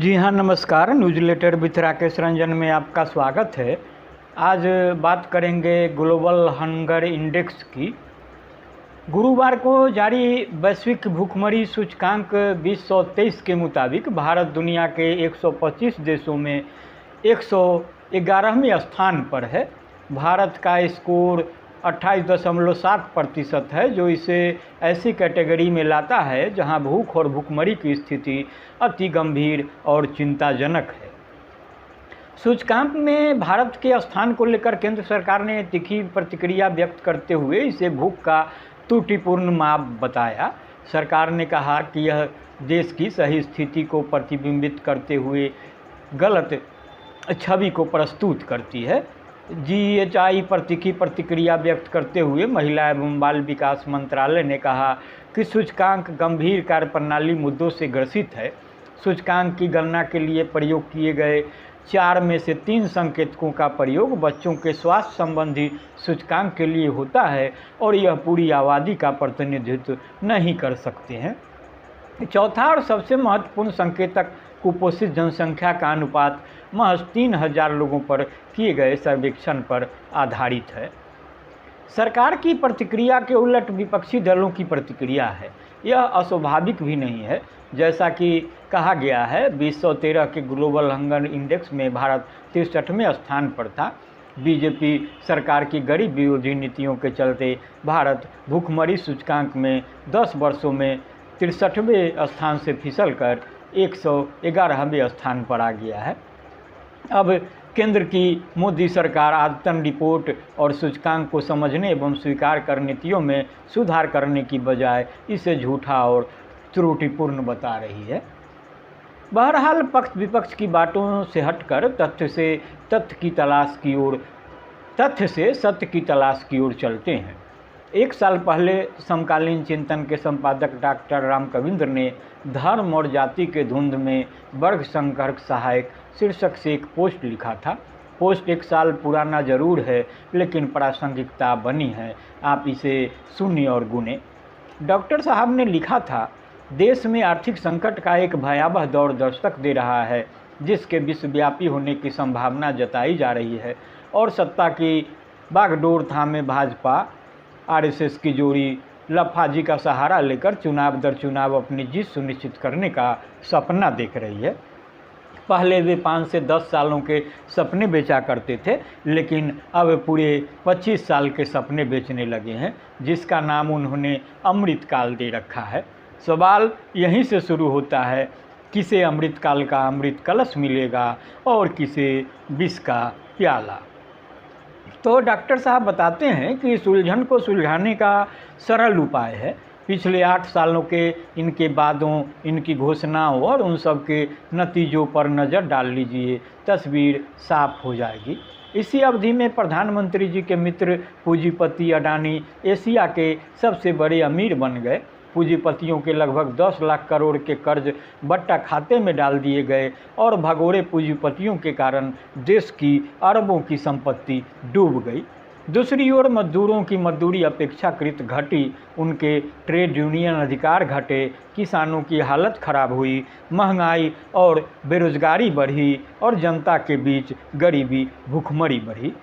जी हाँ, नमस्कार। Newsletter with Rakesh Ranjan में आपका स्वागत है। आज बात करेंगे ग्लोबल हंगर इंडेक्स की। गुरुवार को जारी वैश्विक भूखमरी सूचकांक 2023 के मुताबिक भारत दुनिया के 125 देशों में 111वें स्थान पर है। भारत का स्कोर 28.7% है, जो इसे ऐसी कैटेगरी में लाता है जहां भूख और भूखमरी की स्थिति अति गंभीर और चिंताजनक है। सूचकांक में भारत के स्थान को लेकर केंद्र सरकार ने तीखी प्रतिक्रिया व्यक्त करते हुए इसे भूख का त्रुटिपूर्ण माप बताया। सरकार ने कहा कि यह देश की सही स्थिति को प्रतिबिंबित करते हुए गलत छवि को प्रस्तुत करती है। GHI पर तीखी प्रतिक्रिया व्यक्त करते हुए महिला एवं बाल विकास मंत्रालय ने कहा कि सूचकांक गंभीर कार्यप्रणाली मुद्दों से ग्रसित है। सूचकांक की गणना के लिए प्रयोग किए गए 4 में से 3 संकेतकों का प्रयोग बच्चों के स्वास्थ्य संबंधी सूचकांक के लिए होता है और यह पूरी आबादी का प्रतिनिधित्व नहीं कर सकते हैं। चौथा और सबसे महत्वपूर्ण संकेतक कुपोषित जनसंख्या का अनुपात महज 3000 लोगों पर किए गए सर्वेक्षण पर आधारित है। सरकार की प्रतिक्रिया के उलट विपक्षी दलों की प्रतिक्रिया है। यह अस्वाभाविक भी नहीं है। जैसा कि कहा गया है, 2013 के ग्लोबल हंगर इंडेक्स में भारत 63वें स्थान पर था। बीजेपी सरकार की गरीब विरोधी नीतियों के चलते भारत भूखमरी सूचकांक में 10 वर्षों में 63वें स्थान से फिसलकर 111वें स्थान पर आ गया है। अब केंद्र की मोदी सरकार आदतन रिपोर्ट और सूचकांक को समझने एवं स्वीकार कर नीतियों में सुधार करने की बजाय इसे झूठा और त्रुटिपूर्ण बता रही है। बहरहाल पक्ष विपक्ष की बातों से हटकर तथ्य से सत्य की तलाश की ओर चलते हैं। 1 साल पहले समकालीन चिंतन के संपादक डॉक्टर राम कविंद्र ने धर्म और जाति के धुंध में वर्ग संघर्ष सहायक शीर्षक से एक पोस्ट लिखा था। पोस्ट 1 साल पुराना जरूर है, लेकिन प्रासंगिकता बनी है। आप इसे सुनिए और गुने। डॉक्टर साहब ने लिखा था, देश में आर्थिक संकट का एक भयावह दौर दस्तक दे रहा है, जिसके विश्वव्यापी होने की संभावना जताई जा रही है और सत्ता की बागडोर थामे भाजपा RSS की जोड़ी लफाजी का सहारा लेकर चुनाव दर चुनाव अपनी जीत सुनिश्चित करने का सपना देख रही है। पहले वे 5 से 10 सालों के सपने बेचा करते थे, लेकिन अब पूरे 25 साल के सपने बेचने लगे हैं, जिसका नाम उन्होंने अमृतकाल दे रखा है। सवाल यहीं से शुरू होता है, किसे अमृतकाल का अमृत कलश मिलेगा और किसे विष का प्याला। तो डॉक्टर साहब बताते हैं कि इस उलझन को सुलझाने का सरल उपाय है। पिछले 8 सालों के इनके वादों, इनकी घोषणाओं और उन सब के नतीजों पर नज़र डाल लीजिए, तस्वीर साफ हो जाएगी। इसी अवधि में प्रधानमंत्री जी के मित्र पूंजीपति अडानी एशिया के सबसे बड़े अमीर बन गए। पूंजीपतियों के लगभग 10 लाख करोड़ के कर्ज बट्टा खाते में डाल दिए गए और भगोड़े पूंजीपतियों के कारण देश की अरबों की संपत्ति डूब गई। दूसरी ओर मजदूरों की मजदूरी अपेक्षाकृत घटी, उनके ट्रेड यूनियन अधिकार घटे, किसानों की हालत खराब हुई, महंगाई और बेरोजगारी बढ़ी और जनता के बीच गरीबी भूखमरी बढ़ी।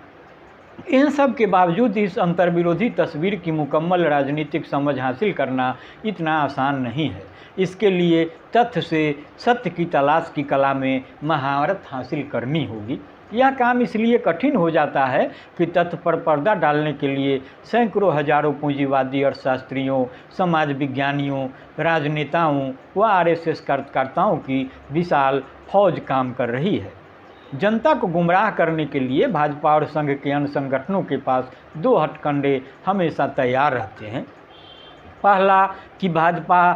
इन सब के बावजूद इस अंतर्विरोधी तस्वीर की मुकम्मल राजनीतिक समझ हासिल करना इतना आसान नहीं है। इसके लिए तथ्य से सत्य की तलाश की कला में महारत हासिल करनी होगी। यह काम इसलिए कठिन हो जाता है कि तथ्य पर पर्दा डालने के लिए सैकड़ों हजारों पूंजीवादी अर्थशास्त्रियों, समाज विज्ञानियों, राजनेताओं व RSS कार्यकर्ताओं की विशाल फौज काम कर रही है। जनता को गुमराह करने के लिए भाजपा और संघ के अन्य संगठनों के पास 2 हथकंडे हमेशा तैयार रहते हैं। पहला कि भाजपा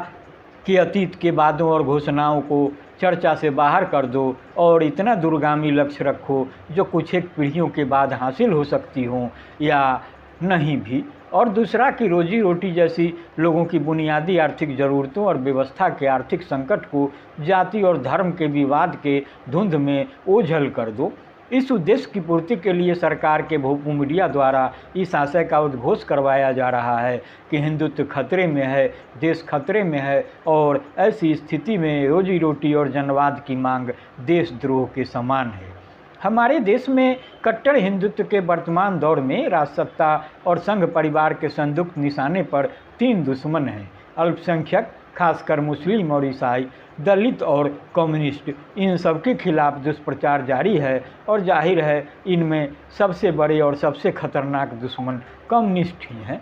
के अतीत के वादों और घोषणाओं को चर्चा से बाहर कर दो और इतना दूरगामी लक्ष्य रखो जो कुछ एक पीढ़ियों के बाद हासिल हो सकती हों या नहीं भी। और दूसरा कि रोजी रोटी जैसी लोगों की बुनियादी आर्थिक ज़रूरतों और व्यवस्था के आर्थिक संकट को जाति और धर्म के विवाद के धुंध में ओझल कर दो। इस उद्देश्य की पूर्ति के लिए सरकार के भोपू मीडिया द्वारा इस आशय का उद्घोष करवाया जा रहा है कि हिंदुत्व खतरे में है, देश खतरे में है और ऐसी स्थिति में रोजी रोटी और जनवाद की मांग देशद्रोह के समान है। हमारे देश में कट्टर हिंदुत्व के वर्तमान दौर में राजसत्ता और संघ परिवार के संयुक्त निशाने पर 3 दुश्मन हैं: अल्पसंख्यक, खासकर मुस्लिम और ईसाई, दलित और कम्युनिस्ट। इन सब के खिलाफ दुष्प्रचार जारी है और जाहिर है इनमें सबसे बड़े और सबसे खतरनाक दुश्मन कम्युनिस्ट ही हैं।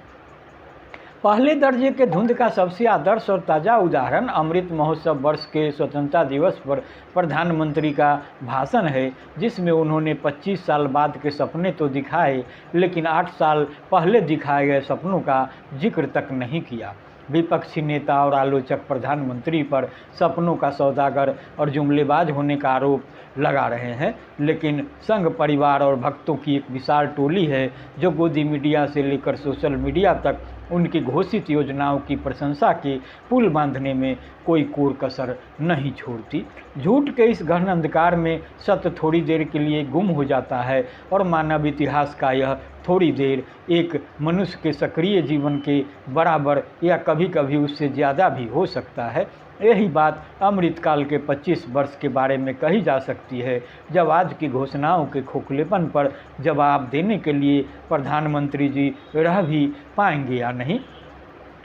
पहले दर्जे के धुंध का सबसे आदर्श और ताज़ा उदाहरण अमृत महोत्सव वर्ष के स्वतंत्रता दिवस पर प्रधानमंत्री का भाषण है, जिसमें उन्होंने 25 साल बाद के सपने तो दिखाए, लेकिन 8 साल पहले दिखाए गए सपनों का जिक्र तक नहीं किया। विपक्षी नेता और आलोचक प्रधानमंत्री पर सपनों का सौदागर और जुमलेबाज होने का आरोप लगा रहे हैं, लेकिन संघ परिवार और भक्तों की एक विशाल टोली है जो गोदी मीडिया से लेकर सोशल मीडिया तक उनकी घोषित योजनाओं की प्रशंसा के पुल बांधने में कोई कोर कसर नहीं छोड़ती। झूठ के इस घन अंधकार में सत्य थोड़ी देर के लिए गुम हो जाता है और मानव इतिहास का यह थोड़ी देर एक मनुष्य के सक्रिय जीवन के बराबर या कभी कभी उससे ज़्यादा भी हो सकता है। यही बात अमृतकाल के 25 वर्ष के बारे में कही जा सकती है, जब आज की घोषणाओं के खोखलेपन पर जवाब देने के लिए प्रधानमंत्री जी रह भी पाएंगे या नहीं।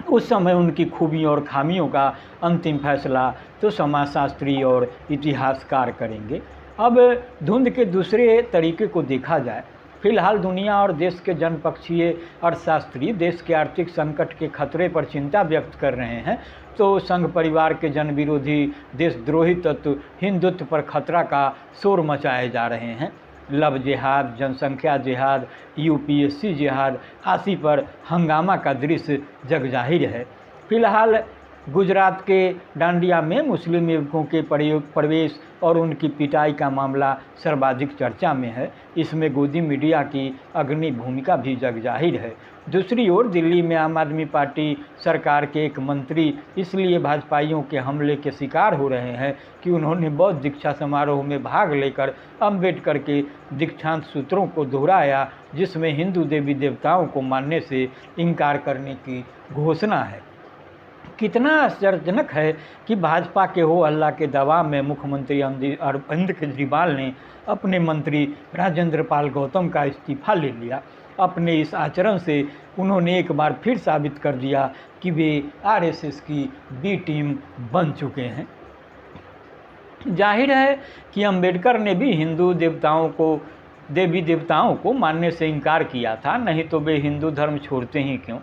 उस समय उनकी खूबियों और खामियों का अंतिम फैसला तो समाजशास्त्री और इतिहासकार करेंगे। अब धुंध के दूसरे तरीके को देखा जाए। फिलहाल दुनिया और देश के जनपक्षीय अर्थशास्त्री देश के आर्थिक संकट के खतरे पर चिंता व्यक्त कर रहे हैं, तो संघ परिवार के जन विरोधी देशद्रोही तत्व हिंदुत्व पर खतरा का शोर मचाए जा रहे हैं। लव जिहाद, जनसंख्या जिहाद, यूपीएससी जिहाद आदि पर हंगामा का दृश्य जग जाहिर है। फिलहाल गुजरात के डांडिया में मुस्लिम युवकों के प्रवेश और उनकी पिटाई का मामला सर्वाधिक चर्चा में है। इसमें गोदी मीडिया की अग्रणी भूमिका भी जग जाहिर है। दूसरी ओर दिल्ली में आम आदमी पार्टी सरकार के एक मंत्री इसलिए भाजपाइयों के हमले के शिकार हो रहे हैं कि उन्होंने बौद्ध दीक्षा समारोह में भाग लेकर अम्बेडकर के दीक्षांत सूत्रों को दोहराया, जिसमें हिंदू देवी देवताओं को मानने से इनकार करने की घोषणा है। कितना आश्चर्यजनक है कि भाजपा के हो हल्ला के दबाव में मुख्यमंत्री अरविंद केजरीवाल ने अपने मंत्री राजेंद्र पाल गौतम का इस्तीफा ले लिया। अपने इस आचरण से उन्होंने एक बार फिर साबित कर दिया कि वे आरएसएस की बी टीम बन चुके हैं। जाहिर है कि अम्बेडकर ने भी हिंदू देवी देवताओं को मानने से इनकार किया था, नहीं तो वे हिंदू धर्म छोड़ते ही क्यों।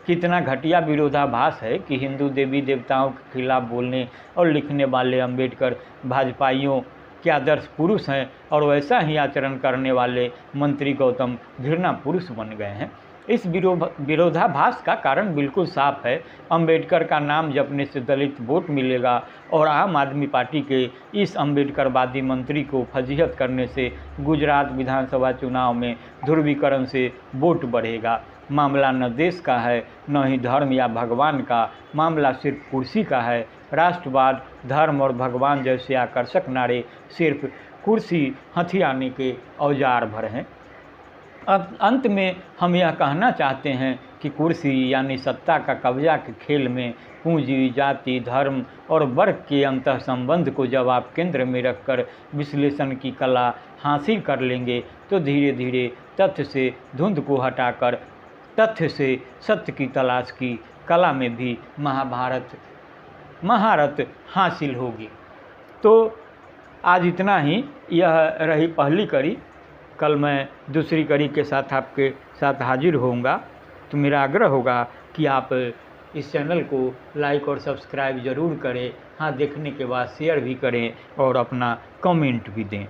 कितना घटिया विरोधाभास है कि हिंदू देवी देवताओं के खिलाफ बोलने और लिखने वाले अम्बेडकर भाजपाइयों के आदर्श पुरुष हैं और वैसा ही आचरण करने वाले मंत्री गौतम घृणा पुरुष बन गए हैं। इस विरोधाभास का कारण बिल्कुल साफ है। अम्बेडकर का नाम जपने से दलित वोट मिलेगा और आम आदमी पार्टी के इस अम्बेडकरवादी मंत्री को फजीहत करने से गुजरात विधानसभा चुनाव में ध्रुवीकरण से वोट बढ़ेगा। मामला न देश का है, न ही धर्म या भगवान का, मामला सिर्फ कुर्सी का है। राष्ट्रवाद, धर्म और भगवान जैसे आकर्षक नारे सिर्फ कुर्सी हथियाने के औजार भर हैं। अंत में हम यह कहना चाहते हैं कि कुर्सी यानी सत्ता का कब्जा के खेल में पूंजी, जाति, धर्म और वर्ग के अंतः संबंध को जब आप केंद्र में रखकर विश्लेषण की कला हासिल कर लेंगे तो धीरे धीरे तथ्य से धुंध को हटाकर तथ्य से सत्य की तलाश की कला में भी महारत हासिल होगी। तो आज इतना ही, यह रही पहली कड़ी। कल मैं दूसरी कड़ी के साथ आपके साथ हाजिर होऊंगा। तो मेरा आग्रह होगा कि आप इस चैनल को लाइक और सब्सक्राइब ज़रूर करें। हाँ, देखने के बाद शेयर भी करें और अपना कमेंट भी दें।